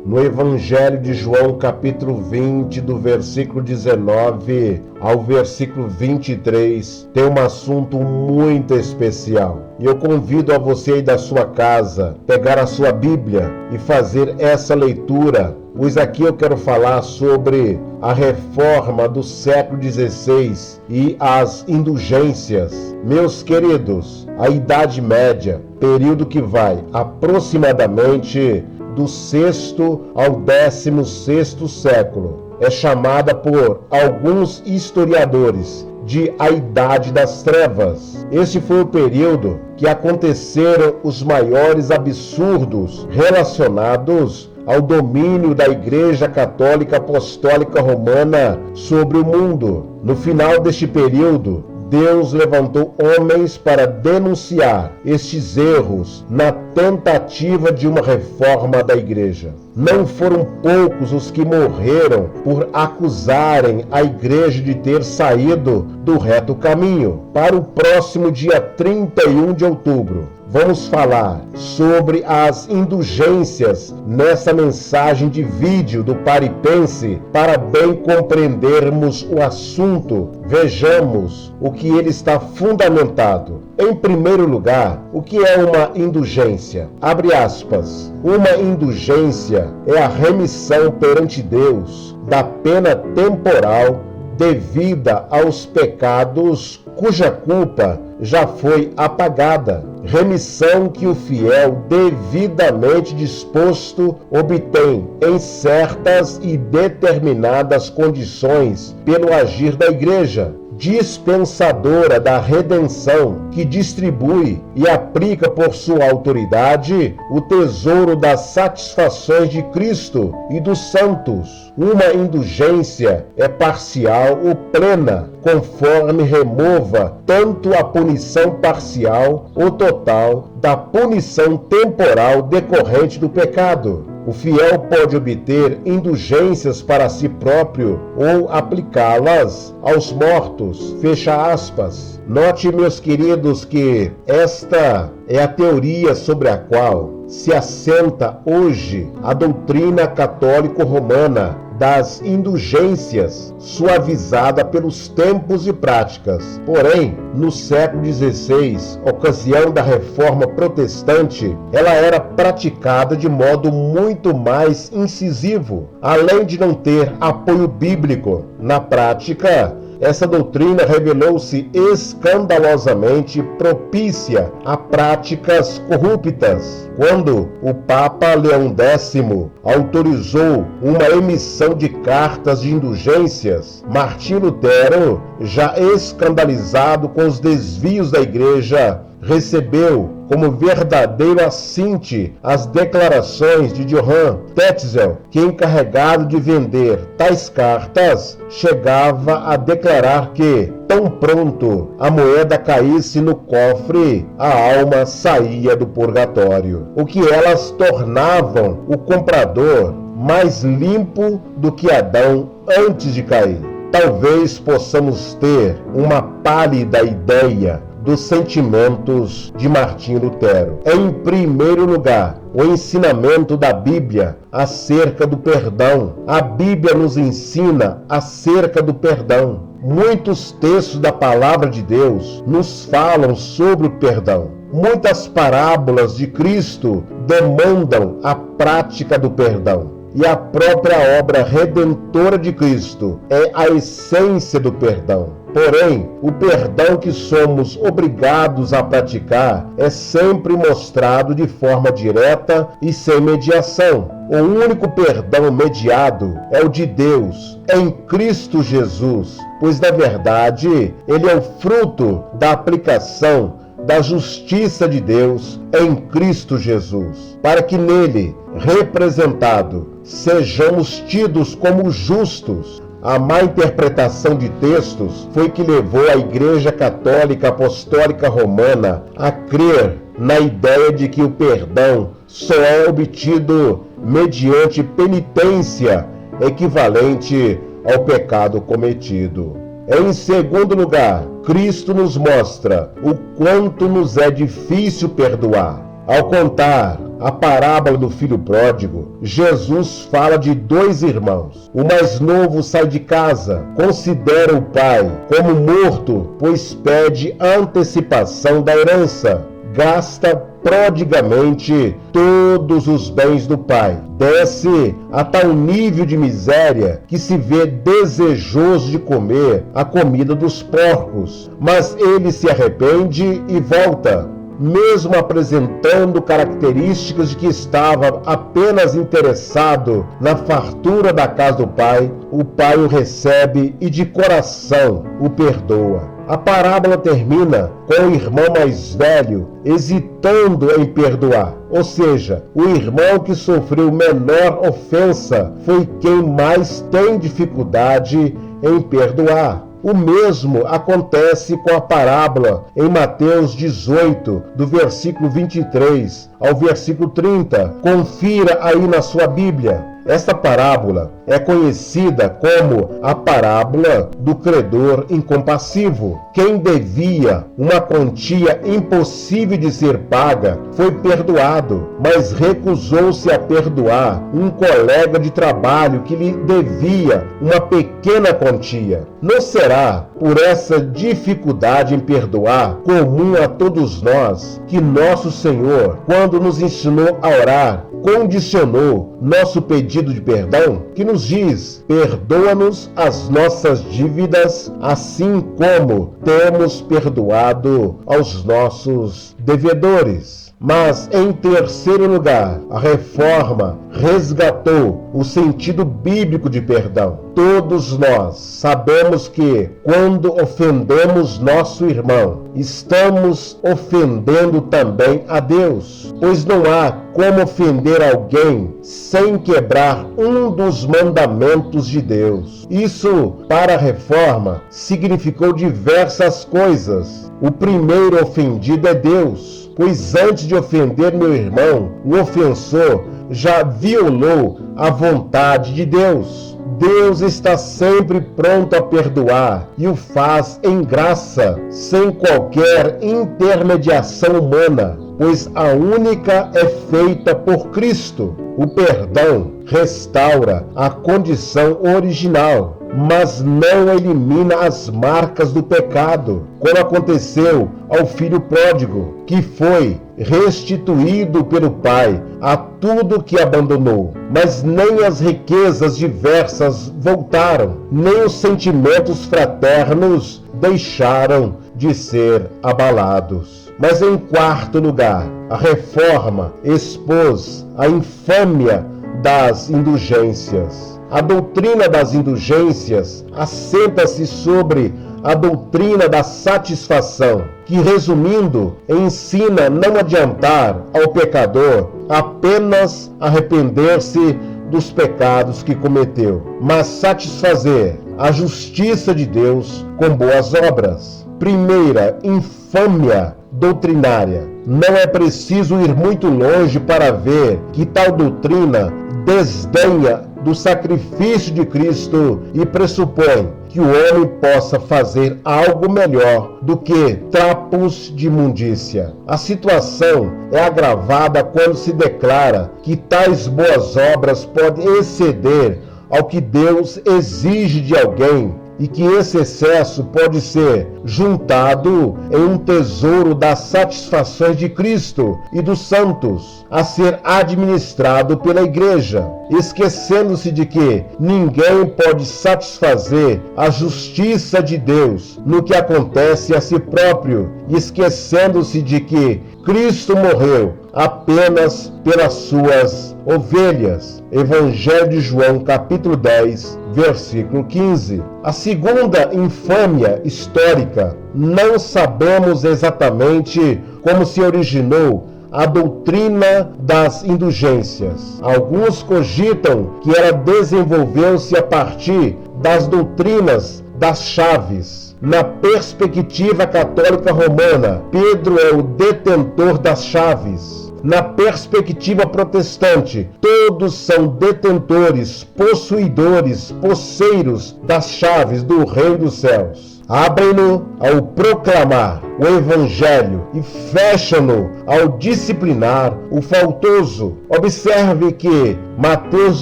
no Evangelho de João, capítulo 20, do versículo 19 ao versículo 23, tem um assunto muito especial. E eu convido a você aí da sua casa, pegar a sua Bíblia e fazer essa leitura, pois aqui eu quero falar sobre a reforma do século XVI e as indulgências. Meus queridos, a Idade Média, período que vai aproximadamente do 6º ao 16º século, é chamada por alguns historiadores de a Idade das Trevas. Este foi o período que aconteceram os maiores absurdos relacionados ao domínio da Igreja Católica Apostólica Romana sobre o mundo. No final deste período, Deus levantou homens para denunciar estes erros na tentativa de uma reforma da Igreja. Não foram poucos os que morreram por acusarem a Igreja de ter saído do reto caminho. Para o próximo dia 31 de outubro, vamos falar sobre as indulgências nessa mensagem de vídeo do Paripense para bem compreendermos o assunto. Vejamos o que ele está fundamentado. Em primeiro lugar, o que é uma indulgência? Abre aspas. Uma indulgência é a remissão perante Deus da pena temporal devida aos pecados cuja culpa já foi apagada. Remissão que o fiel devidamente disposto obtém em certas e determinadas condições pelo agir da Igreja, dispensadora da redenção, que distribui e aplica por sua autoridade o tesouro das satisfações de Cristo e dos santos. Uma indulgência é parcial ou plena, conforme remova tanto a punição parcial ou total da punição temporal decorrente do pecado. O fiel pode obter indulgências para si próprio ou aplicá-las aos mortos. Fecha aspas. Note, meus queridos, que esta é a teoria sobre a qual se assenta hoje a doutrina católico-romana das indulgências, suavizada pelos tempos e práticas. Porém, no século XVI, ocasião da Reforma Protestante, ela era praticada de modo muito mais incisivo, além de não ter apoio bíblico. Na prática, essa doutrina revelou-se escandalosamente propícia a práticas corruptas. Quando o Papa Leão X autorizou uma emissão de cartas de indulgências, Martim Lutero, já escandalizado com os desvios da Igreja, recebeu como verdadeiro assinte as declarações de Johann Tetzel, que, encarregado de vender tais cartas, chegava a declarar que, tão pronto a moeda caísse no cofre, a alma saía do purgatório, o que elas tornavam o comprador mais limpo do que Adão antes de cair. Talvez possamos ter uma pálida ideia dos sentimentos de Martim Lutero. Em primeiro lugar, o ensinamento da Bíblia acerca do perdão. A Bíblia nos ensina acerca do perdão. Muitos textos da palavra de Deus nos falam sobre o perdão. Muitas parábolas de Cristo demandam a prática do perdão. E a própria obra redentora de Cristo é a essência do perdão. Porém, o perdão que somos obrigados a praticar é sempre mostrado de forma direta e sem mediação. O único perdão mediado é o de Deus, em Cristo Jesus, pois, na verdade, ele é o fruto da aplicação da justiça de Deus em Cristo Jesus, para que nele, representado, sejamos tidos como justos. A má interpretação de textos foi que levou a Igreja Católica Apostólica Romana a crer na ideia de que o perdão só é obtido mediante penitência equivalente ao pecado cometido. Em segundo lugar, Cristo nos mostra o quanto nos é difícil perdoar. Ao contar a parábola do filho pródigo, Jesus fala de dois irmãos. O mais novo sai de casa, considera o pai como morto, pois pede a antecipação da herança. Gasta prodigamente todos os bens do pai. Desce a tal nível de miséria que se vê desejoso de comer a comida dos porcos. Mas ele se arrepende e volta, mesmo apresentando características de que estava apenas interessado na fartura da casa do pai. O pai o recebe e de coração o perdoa. A parábola termina com o irmão mais velho hesitando em perdoar. Ou seja, o irmão que sofreu menor ofensa foi quem mais tem dificuldade em perdoar. O mesmo acontece com a parábola em Mateus 18, do versículo 23 ao versículo 30. Confira aí na sua Bíblia. Esta parábola é conhecida como a parábola do credor incompassivo. Quem devia uma quantia impossível de ser paga foi perdoado, mas recusou-se a perdoar um colega de trabalho que lhe devia uma pequena quantia. Não será por essa dificuldade em perdoar comum a todos nós que nosso Senhor, quando nos ensinou a orar, condicionou nosso pedido de perdão, que nos diz: perdoa-nos as nossas dívidas, assim como temos perdoado aos nossos devedores. Mas, em terceiro lugar, a reforma resgatou o sentido bíblico de perdão. Todos nós sabemos que, quando ofendemos nosso irmão, estamos ofendendo também a Deus, pois não há como ofender alguém sem quebrar um dos mandamentos de Deus. Isso, para a reforma, significou diversas coisas. O primeiro ofendido é Deus, pois antes de ofender meu irmão, o ofensor já violou a vontade de Deus. Deus está sempre pronto a perdoar e o faz em graça, sem qualquer intermediação humana, pois a única é feita por Cristo. O perdão restaura a condição original, mas não elimina as marcas do pecado, como aconteceu ao filho pródigo, que foi restituído pelo pai a tudo que abandonou. Mas nem as riquezas diversas voltaram, nem os sentimentos fraternos deixaram de ser abalados. Mas em quarto lugar, a reforma expôs a infâmia das indulgências. A doutrina das indulgências assenta-se sobre a doutrina da satisfação, que, resumindo, ensina não adiantar ao pecador apenas arrepender-se dos pecados que cometeu, mas satisfazer a justiça de Deus com boas obras. Primeira infâmia doutrinária. Não é preciso ir muito longe para ver que tal doutrina desdenha do sacrifício de Cristo e pressupõe que o homem possa fazer algo melhor do que trapos de imundícia. A situação é agravada quando se declara que tais boas obras podem exceder ao que Deus exige de alguém e que esse excesso pode ser juntado em um tesouro das satisfações de Cristo e dos santos, a ser administrado pela igreja, esquecendo-se de que ninguém pode satisfazer a justiça de Deus no que acontece a si próprio, esquecendo-se de que Cristo morreu apenas pelas suas ovelhas. Evangelho de João, capítulo 10, versículo 15. A segunda infâmia histórica. Não sabemos exatamente como se originou a doutrina das indulgências. Alguns cogitam que ela desenvolveu-se a partir das doutrinas das chaves. Na perspectiva católica romana, Pedro é o detentor das chaves. Na perspectiva protestante, todos são detentores, possuidores, posseiros das chaves do reino dos céus. abrem-no ao proclamar o Evangelho e fecham-no ao disciplinar o faltoso. Observe que Mateus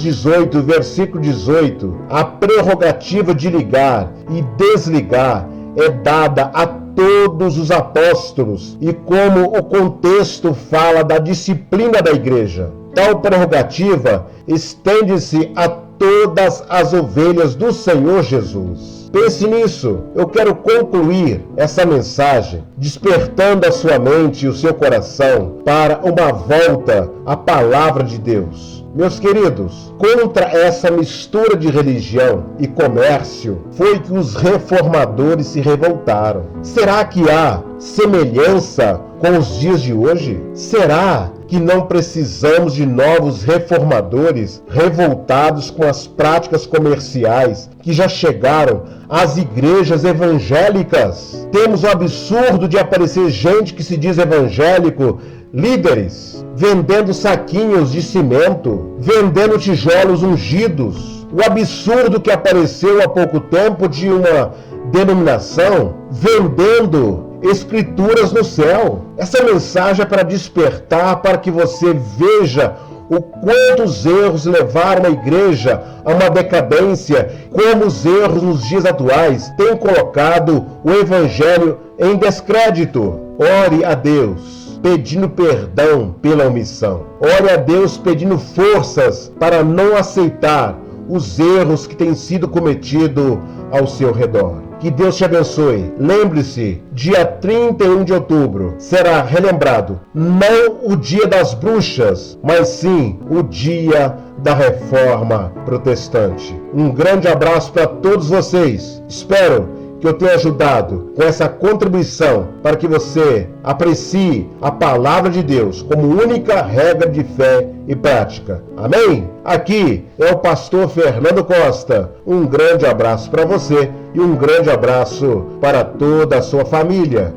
18, versículo 18, a prerrogativa de ligar e desligar é dada a todos os apóstolos, e como o contexto fala da disciplina da igreja, tal prerrogativa estende-se a todas as ovelhas do Senhor Jesus. Pense nisso. Eu quero concluir essa mensagem despertando a sua mente e o seu coração para uma volta à palavra de Deus. Meus queridos, contra essa mistura de religião e comércio foi que os reformadores se revoltaram. Será que há semelhança com os dias de hoje? Será que não precisamos de novos reformadores revoltados com as práticas comerciais que já chegaram às igrejas evangélicas? Temos o absurdo de aparecer gente que se diz evangélico, líderes, vendendo saquinhos de cimento, vendendo tijolos ungidos. O absurdo que apareceu há pouco tempo de uma denominação vendendo escrituras no céu. Essa mensagem é para despertar, para que você veja o quanto os erros levaram a igreja a uma decadência, como os erros nos dias atuais têm colocado o evangelho em descrédito. Ore a Deus pedindo perdão pela omissão. Ore a Deus pedindo forças para não aceitar os erros que têm sido cometidos ao seu redor. Que Deus te abençoe. Lembre-se, dia 31 de outubro será relembrado não o dia das bruxas, mas sim o dia da Reforma Protestante. Um grande abraço para todos vocês. Espero que eu tenha ajudado com essa contribuição para que você aprecie a palavra de Deus como única regra de fé e prática. Amém? Aqui é o pastor Fernando Costa. Um grande abraço para você e um grande abraço para toda a sua família.